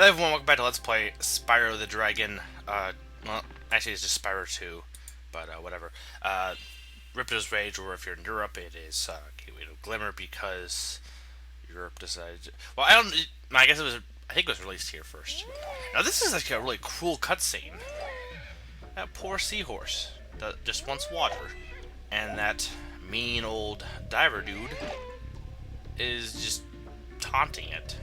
Hello everyone, welcome back to Let's Play Spyro the Dragon. Well, actually it's just Spyro 2, but whatever. Ripto's Rage, or if you're in Europe, it is Gateway to Glimmer because Europe decided. Well, I guess it was. I think it was released here first. Now this is like a really cruel cutscene. That poor seahorse that just wants water, and that mean old diver dude is just taunting it.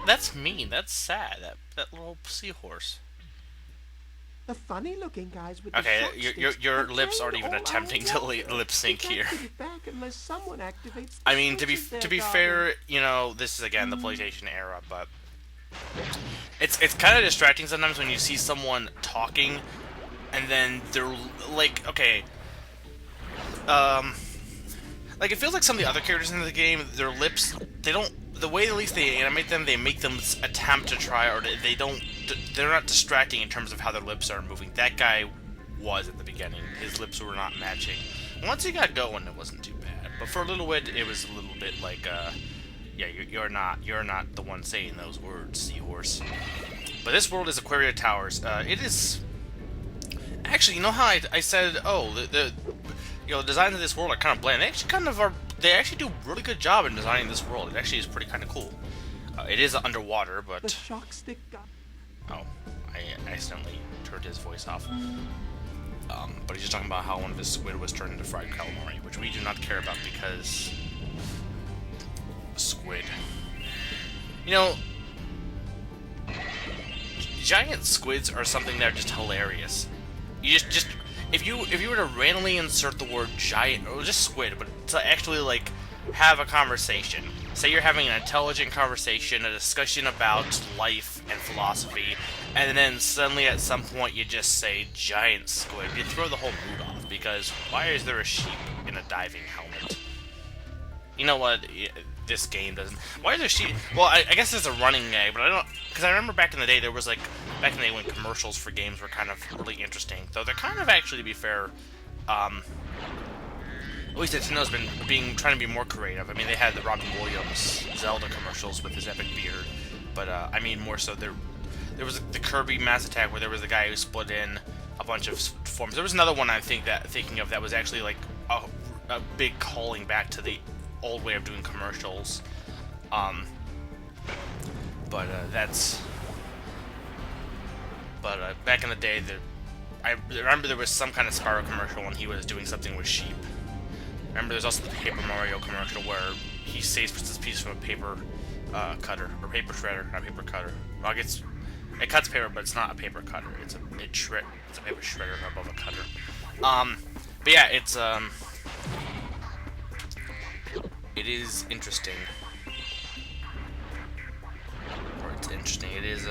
That's mean. That's sad. That little seahorse. The funny-looking guys with Okay, the shock sticks your are lips trained aren't even all attempting our to way. lip sync They here. can't get it back unless someone activates the I mean, to switches be there, fair, you know, this is again the PlayStation era, but it's kind of distracting sometimes when you see someone talking, and then they're like, okay, like it feels like some of the other characters in the game, their lips, they don't. The way at least they animate them, they make them attempt to try, or they don't. They're not distracting in terms of how their lips are moving. That guy was at the beginning. His lips were not matching. Once he got going, it wasn't too bad. But for a little bit, it was a little bit like, yeah, you're not the one saying those words, seahorse. But this world is Aquaria Towers. It is actually, you know how I said, oh, the designs of this world are kind of bland. They actually kind of are. They actually do a really good job in designing this world. It actually is pretty kind of cool. It is underwater, but The shock stick guy. oh, I accidentally turned his voice off. But he's just talking about how one of his squid was turned into fried calamari, which we do not care about because squid. You know, giant squids are something that are just hilarious. You just if you were to randomly insert the word giant or just squid, but to actually like have a conversation. Say you're having an intelligent conversation, a discussion about life and philosophy, and then suddenly at some point you just say giant squid. You throw the whole mood off because why is there a sheep in a diving helmet? You know what? This game doesn't. Why is there sheep? Well, I guess there's a running gag, but I don't. Because I remember back in the day there was like back in the day when commercials for games were kind of really interesting. Though they're kind of actually, to be fair, at least Nintendo's been trying to be more creative. I mean, they had the Robin Williams Zelda commercials with his epic beard, but I mean more so there was the Kirby Mass Attack where there was a guy who split in a bunch of forms. There was another one I'm thinking of that was actually like a big calling back to the old way of doing commercials. Back in the day, I remember there was some kind of Spyro commercial when he was doing something with sheep. Remember, there's also the Paper Mario commercial where he saves this piece from a paper cutter or paper shredder, not paper cutter. Well, it cuts paper, but it's not a paper cutter. It's a paper shredder above a cutter. But yeah, it is interesting. Or it's interesting. It is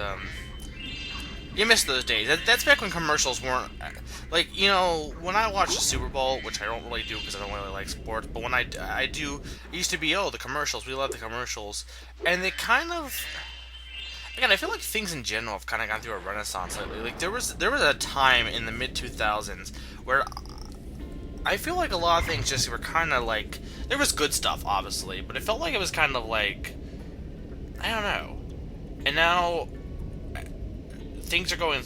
you miss those days. That's back when commercials weren't like, you know, when I watch the Super Bowl, which I don't really do because I don't really like sports, but when I do, it used to be, oh, the commercials, we love the commercials, and they kind of, again, I feel like things in general have kind of gone through a renaissance lately. Like there was a time in the mid 2000s where I feel like a lot of things just were kind of like, there was good stuff obviously, but it felt like it was kind of like, I don't know, and now things are going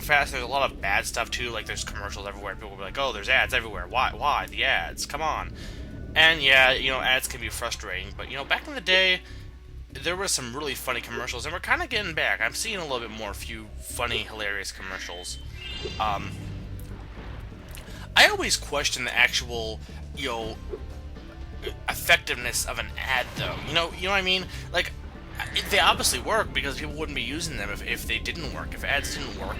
fast. There's a lot of bad stuff too. Like there's commercials everywhere. People will be like, "Oh, there's ads everywhere. Why the ads? Come on." And yeah, you know, ads can be frustrating. But you know, back in the day, there were some really funny commercials, and we're kind of getting back. I'm seeing a little bit more, few funny, hilarious commercials. I always question the actual, you know, effectiveness of an ad, though. You know what I mean? Like, they obviously work because people wouldn't be using them if they didn't work. If ads didn't work,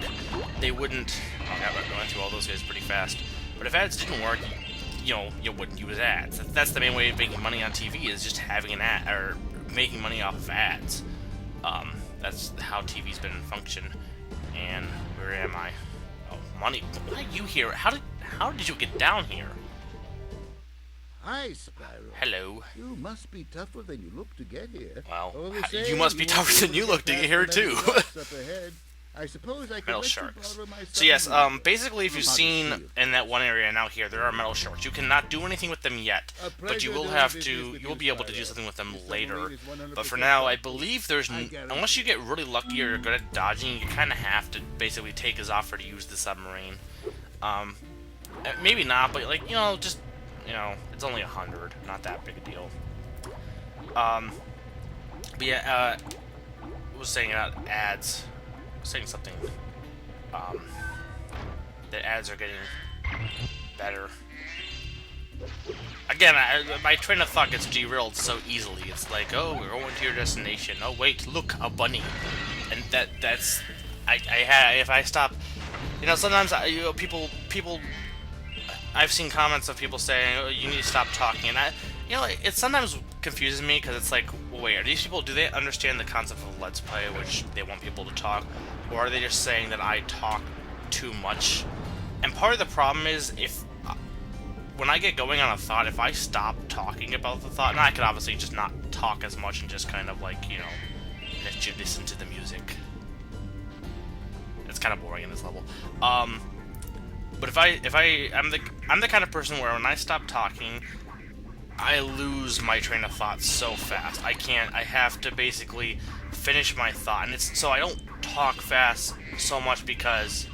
they wouldn't. Oh, I went through all those guys pretty fast. But if ads didn't work, you know, you wouldn't use ads. That's the main way of making money on TV, is just having an ad or making money off of ads. That's how TV's been in function. And where am I? Oh, money. Why are you here? How did you get down here? Hi, Spyro. Hello. You must be tougher than you look to get here. Well, All the same, you must be tougher than you look to get here too. Up ahead. I suppose I could Metal let sharks. you borrow my So yes, submarine. basically, if you've How seen do you feel? in that one area now here, there are metal sharks. You cannot do anything with them yet, A but you pleasure will doing have business to. with You will you, be able to do Spyro. something with them This later. submarine is 100% But for now, I bulletproof. believe there's I guarantee unless you get really lucky or you're good at dodging, you kind of have to basically take his offer to use the submarine. Maybe not, but like just it's only 100, not that big a deal. But yeah, I was saying about ads. I was saying something. The ads are getting better. Again, my train of thought gets derailed so easily. It's like, oh, we're going to your destination. Oh, wait, look, a bunny. And that's if I stop, sometimes people. I've seen comments of people saying, oh, you need to stop talking, and it sometimes confuses me because it's like, well, wait, are these people, do they understand the concept of Let's Play, which they want people to talk, or are they just saying that I talk too much? And part of the problem is when I get going on a thought, if I stop talking about the thought, and I could obviously just not talk as much and just kind of like, let you listen to the music. It's kind of boring in this level. But I'm the kind of person where when I stop talking, I lose my train of thought so fast. I have to basically finish my thought, and so I don't talk fast so much because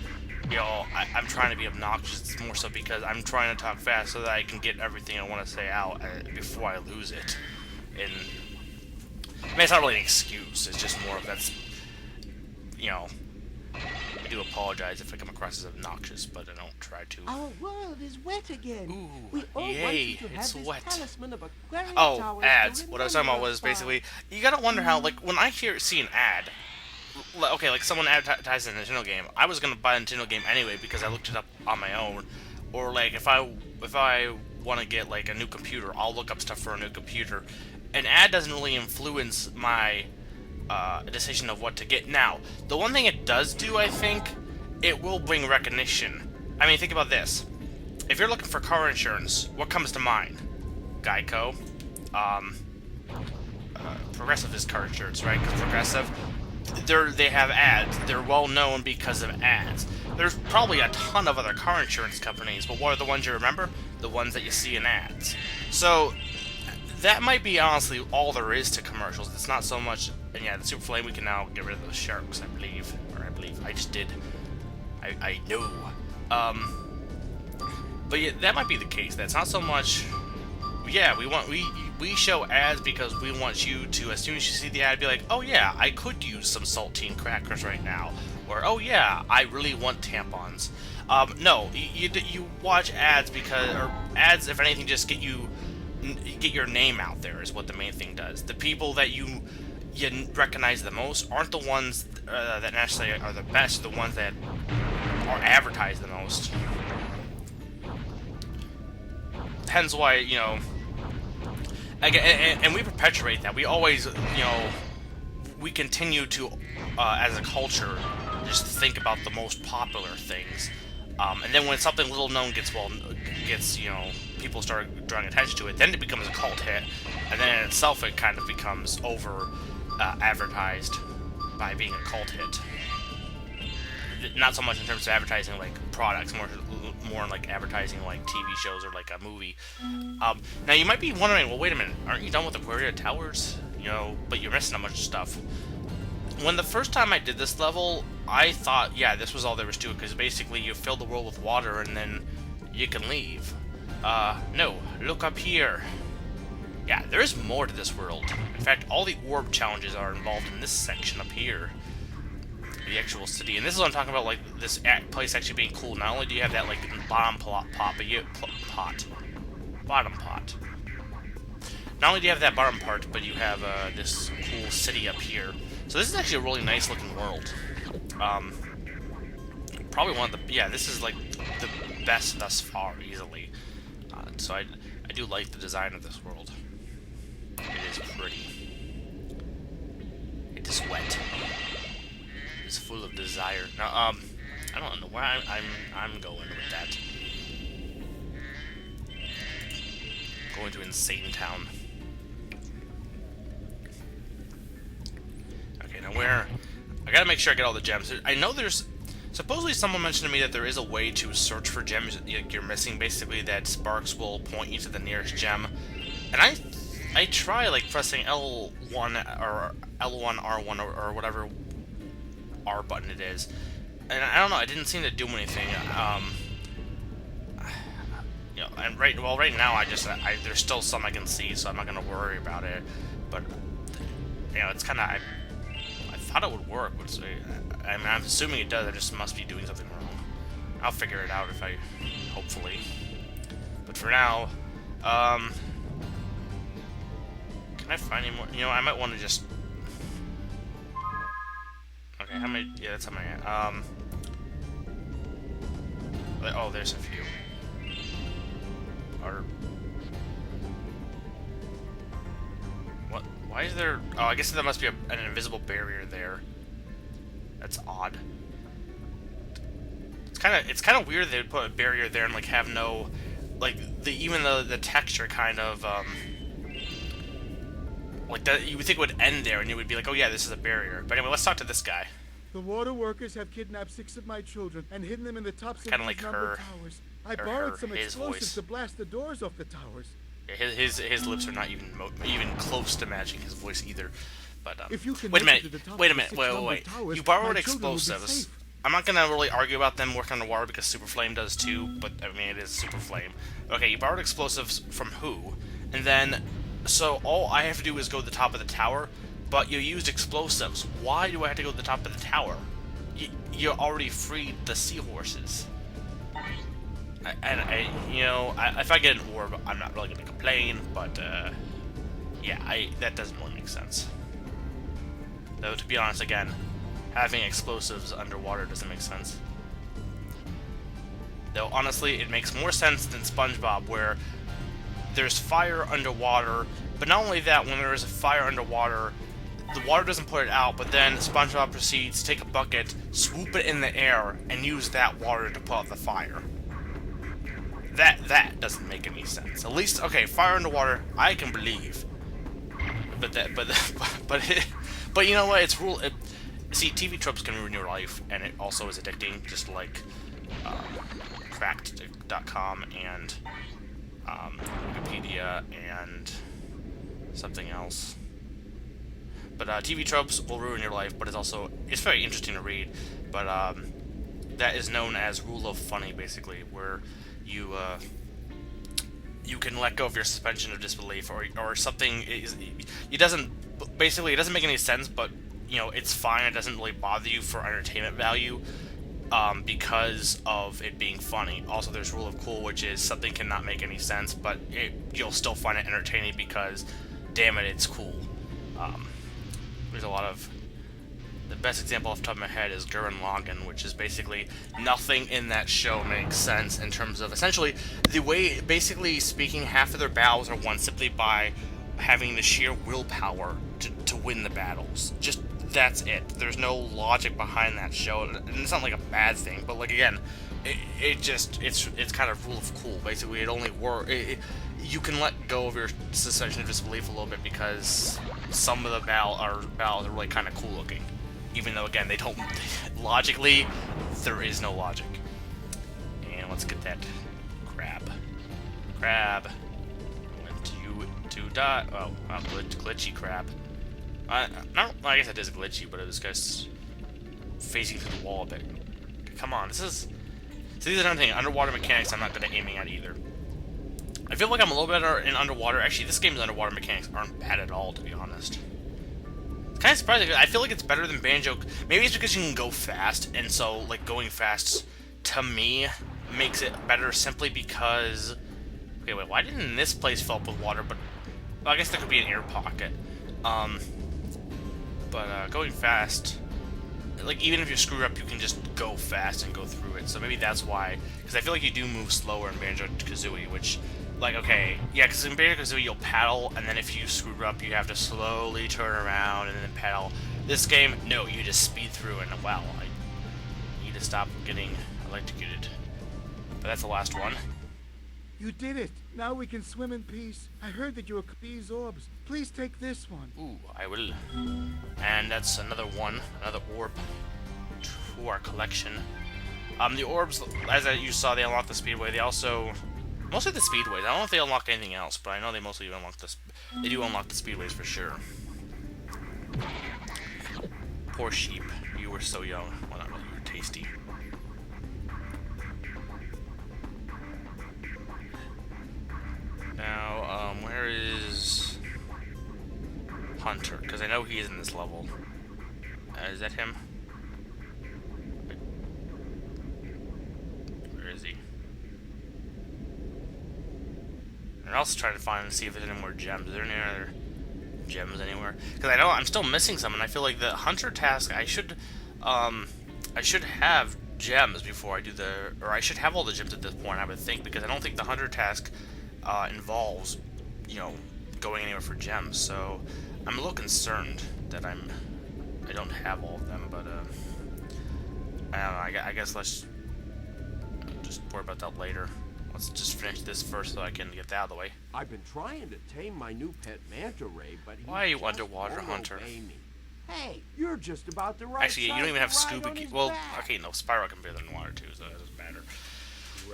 I'm trying to be obnoxious. It's more so because I'm trying to talk fast so that I can get everything I want to say out before I lose it. And I mean, it's not really an excuse. It's just more of that's I do apologize if I come across as obnoxious, but I don't try to. Our world is wet again. Ooh, We all want yay, you to have it's this wet. talisman of Aquaria Oh, Towers ads. to What I was talking about remember was us by. basically, you gotta wonder how, like, when I see an ad, okay, like someone advertised a Nintendo game, I was gonna buy a Nintendo game anyway because I looked it up on my own, or like if I want to get like a new computer, I'll look up stuff for a new computer. An ad doesn't really influence my decision of what to get. Now, the one thing it does do, I think, it will bring recognition. I mean, think about this. If you're looking for car insurance, what comes to mind? Geico. Progressive is car insurance, right? Because Progressive, they have ads. They're well known because of ads. There's probably a ton of other car insurance companies, but what are the ones you remember? The ones that you see in ads. So, that might be honestly all there is to commercials. It's not so much, and yeah, the Super Flame, we can now get rid of those sharks, I believe. I just did. I know. But yeah, that might be the case. That's not so much. Yeah, we show ads because we want you to, as soon as you see the ad, be like, oh yeah, I could use some saltine crackers right now, or oh yeah, I really want tampons. No, you watch ads because, or ads, if anything, just get your name out there is what the main thing does. The people that you recognize the most aren't the ones that necessarily are the best, the ones that are advertised the most. Hence why, and we perpetuate that. We always, we continue to, as a culture, just think about the most popular things. And then when something little known gets, people start drawing attention to it, then it becomes a cult hit. And then in itself, it kind of becomes advertised by being a cult hit. Not so much in terms of advertising like products, more in like advertising like TV shows or like a movie. Now you might be wondering, well, wait a minute, aren't you done with Aquaria Towers? But you're missing a bunch of stuff. When the first time I did this level, I thought, yeah, this was all there was to it, because basically you fill the world with water and then you can leave. No, look up here. Yeah, there is more to this world. In fact, all the orb challenges are involved in this section up here. The actual city, and this is what I'm talking about, like this place actually being cool. Not only do you have that like bottom pot, but bottom pot. Not only do you have that bottom part, but you have this cool city up here. So this is actually a really nice looking world. Probably one of the this is like the best thus far, easily. So I do like the design of this world. It is pretty. It is wet. It's full of desire. Now, I don't know where I'm going with that. Going to Insane Town. Okay, now where? I gotta make sure I get all the gems. I know there's... Supposedly someone mentioned to me that there is a way to search for gems you're missing, basically, that sparks will point you to the nearest gem. And I try, like, pressing L1 or L1, R1, or whatever R button it is. And I don't know, it didn't seem to do anything. You know, and right now there's still some I can see, so I'm not gonna worry about it. But you know, it's kind of I thought it would work. But I mean, I'm assuming it does. I just must be doing something wrong. I'll figure it out if I, hopefully. But for now, can I find any more? You know, I might want to just. Okay, how many? Yeah, that's how many. Oh, there's a few. Or what? Why is there? Oh, I guess there must be an invisible barrier there. That's odd. It's kind of weird they would put a barrier there and like have no, like even the texture kind of like that. You would think it would end there and it would be like, oh yeah, this is a barrier. But anyway, let's talk to this guy. The water workers have kidnapped 6 of my children and hidden them in the tops of Kinda these like numbered her- towers. I borrowed some his explosives voice. to blast the doors off the towers. Yeah, his lips are not even close to matching his voice either. But If you can wait a make it minute, to the top wait a of the minute, 6 wait. numbered towers, You borrowed my children will be explosives. safe. I'm not gonna really argue about them working underwater because Super Flame does too, but I mean it is Super Flame. Okay, you borrowed explosives from who? And then, so all I have to do is go to the top of the tower, but you used explosives. Why do I have to go to the top of the tower? You already freed the seahorses. You know, if I get an orb, I'm not really gonna complain, but yeah, that doesn't really make sense. Though, to be honest, again, having explosives underwater doesn't make sense. Though, honestly, it makes more sense than SpongeBob, where there's fire underwater, but not only that, when there is a fire underwater, the water doesn't put it out, but then SpongeBob proceeds to take a bucket, swoop it in the air, and use that water to put out the fire. That doesn't make any sense. At least, okay, fire underwater, I can believe. But you know what? It's rule. See, TV tropes can ruin your life, and it also is addicting, just like Cracked.com and Wikipedia and something else. But TV tropes will ruin your life, but it's very interesting to read. But that is known as rule of funny, basically, where you can let go of your suspension of disbelief, or something it doesn't make any sense, but you know it's fine. It doesn't really bother you for entertainment value because of it being funny. Also, there's rule of cool, which is something cannot make any sense, but you'll still find it entertaining because, damn it, it's cool. There's a lot of... The best example off the top of my head is Gurren Lagann, which is basically nothing in that show makes sense in terms of essentially the way, basically speaking, half of their battles are won simply by having the sheer willpower to win the battles. Just that's it. There's no logic behind that show, and it's not like a bad thing, but like again, it's kind of rule of cool. Basically, it only works. You can let go of your suspension of disbelief a little bit because some of the battles are really kind of cool looking. Even though, again, they don't... Logically, there is no logic. And let's get that crab. Crab. Want you to die. Oh, glitchy crab. I guess it is glitchy, but this guy's facing through the wall a bit. Come on, this is... So these are another thing. Underwater mechanics I'm not good at aiming at either. I feel like I'm a little better in underwater. Actually, this game's underwater mechanics aren't bad at all, to be honest. Kind of surprising. I feel like it's better than Banjo. Maybe it's because you can go fast, and so like going fast to me makes it better simply because. Okay, wait. Why didn't this place fill up with water? But well, I guess there could be an air pocket. But going fast, like even if you screw up, you can just go fast and go through it. So maybe that's why. Because I feel like you do move slower in Banjo-Kazooie, which. Like, okay, yeah, because in Banjo-Kazooie you'll paddle, and then if you screw up, you have to slowly turn around and then paddle. This game, no, you just speed through, and wow, I need to stop getting electrocuted. But that's the last one. You did it. Now we can swim in peace. I heard that you were these orbs. Please take this one. Ooh, I will. And And that's another one, another orb to our collection. The orbs, as you saw, they unlock the speedway. They also, mostly the speedways. I don't know if they unlock anything else, but I know they mostly unlock the. They do unlock the speedways for sure. Poor sheep, you were so young. Well, not really, you were tasty. Now, where is Hunter? Because I know he is in this level. Is that him? Where is he? And I'm also trying to find and see if there's any more gems. Is there any other gems anywhere? Because I know I'm still missing some, and I feel like the Hunter task, I should have gems before I do or I should have all the gems at this point, I would think, because I don't think the Hunter task involves, you know, going anywhere for gems. So I'm a little concerned that I don't have all of them, but I don't know. I guess let's just worry about that later. Let's just finish this first so I can get that out of the way. I've been trying to tame my new pet manta ray, but why are you underwater, Hunter? Hey, you're just about the right. Actually, you don't even have scuba gear. Well, okay, no, Spyro can be in water too, so that doesn't matter.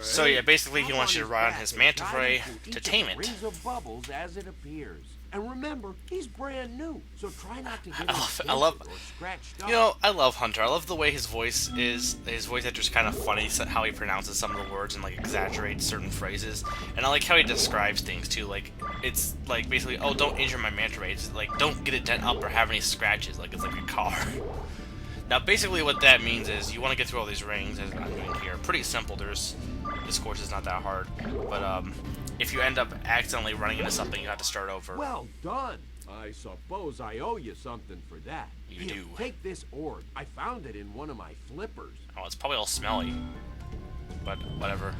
So yeah, basically he wants you to ride on his manta ray to tame it. Rings of bubbles as it appears. And remember, he's brand new, so try not to get I love, or scratched up. you know, I love Hunter. I love the way his voice is. His voice actor's kind of funny, how he pronounces some of the words and like exaggerates certain phrases. And I like how he describes things too. Like it's like basically, oh, don't injure my manta ray. It's like don't get it dent up or have any scratches. Like it's like a car. Now, basically, what that means is you want to get through all these rings, as I'm doing here. Pretty simple. This course is not that hard, but if you end up accidentally running into something, you have to start over. Well done. I suppose I owe you something for that. You Here, do. Take this orb. I found it in one of my flippers. Oh, it's probably all smelly, but whatever.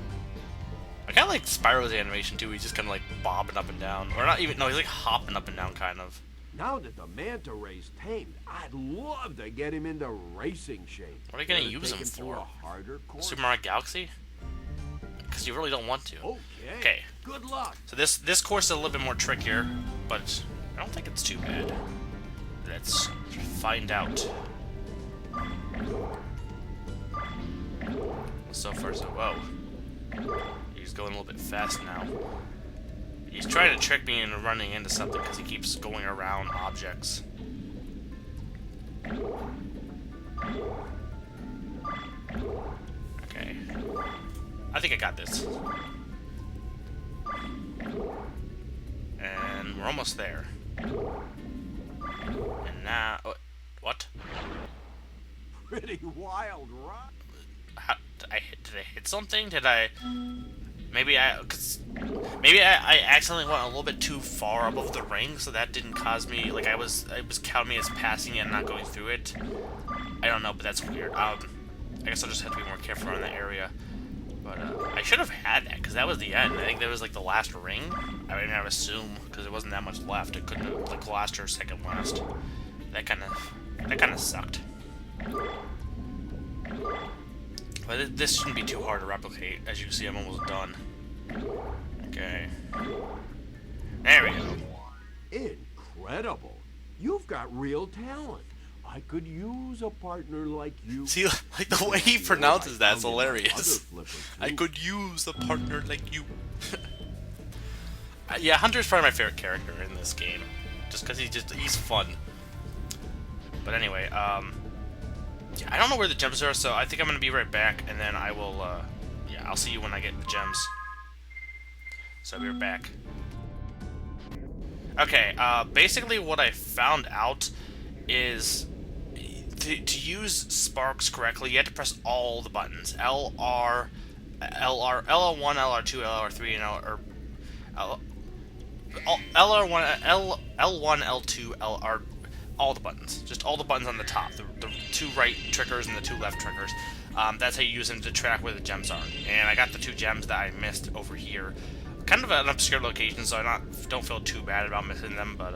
I kind of like Spyro's animation too. He's just kind of like bobbing up and down, or not even. No, he's like hopping up and down, kind of. Now that the manta ray's tamed, I'd love to get him into racing shape. What are you gonna Gonna use take him through for? a harder course. Super Mario Galaxy? Because you really don't want to. Okay. Good luck. So this course is a little bit more trickier, but I don't think it's too bad. Let's find out. So far, so whoa. He's going a little bit fast now. He's trying to trick me into running into something because he keeps going around objects. Okay. I think I got this. And we're almost there. And now... what? Pretty wild, right? Did I hit something? Did I... Maybe I accidentally went a little bit too far above the ring, so that didn't cause me... Like, it was counting me as passing it and not going through it. I don't know, but that's weird. I guess I'll just have to be more careful around the area. But, I should have had that, because that was the end. I think that was, like, the last ring. I mean, I would assume, because there wasn't that much left. It couldn't have, like, last or second last. That kind of sucked. But this shouldn't be too hard to replicate. As you can see, I'm almost done. Okay. There we go. Incredible. You've got real talent. I could use a partner like you. See, like the way he pronounces that's hilarious. I could use a partner like you. Yeah, Hunter's probably my favorite character in this game, just because he's fun. But anyway, yeah, I don't know where the gems are, so I think I'm gonna be right back, and then I will, yeah, I'll see you when I get the gems. So I'll be right back. Okay, basically what I found out is to use sparks correctly, you have to press all the buttons. L, R, LR1, LR2, LR3, and LR1, L1, L2, LR, all the buttons. Just all the buttons on the top. The two right triggers and the two left triggers. That's how you use them to track where the gems are. And I got the two gems that I missed over here. Kind of an obscure location, so I don't feel too bad about missing them, but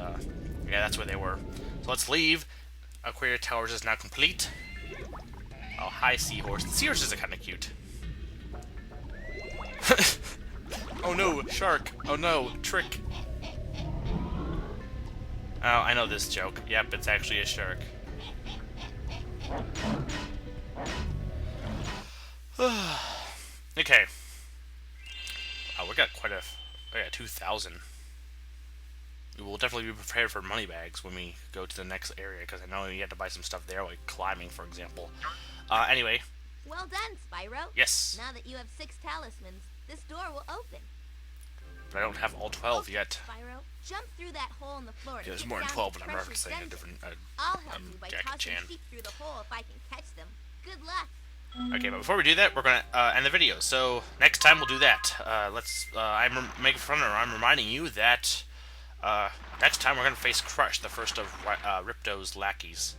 yeah, that's where they were. So let's leave. Aquaria Towers is now complete. Oh, hi, seahorse. The seahorses are kind of cute. Oh no, shark. Oh no, trick. Oh, I know this joke. Yep, it's actually a shark. Okay. Oh, we got quite a... We got 2,000. We will definitely be prepared for money bags when we go to the next area, because I know you have to buy some stuff there, like climbing, for example. Anyway. Well done, Spyro. Yes. Now that you have 6 talismans, this door will open. But I don't have all 12 yet. Spyro, jump through that hole in the floor. Yeah, there's and more than get 12, down but to I'm Treasure's referencing a dungeon. different I'll help you by Jackie tossing Chan. sheep through the hole if I can catch them. Good luck. Okay, but before we do that, we're gonna end the video. So next time we'll do that. I'm reminding you that next time we're gonna face Crush, the first of Ripto's lackeys.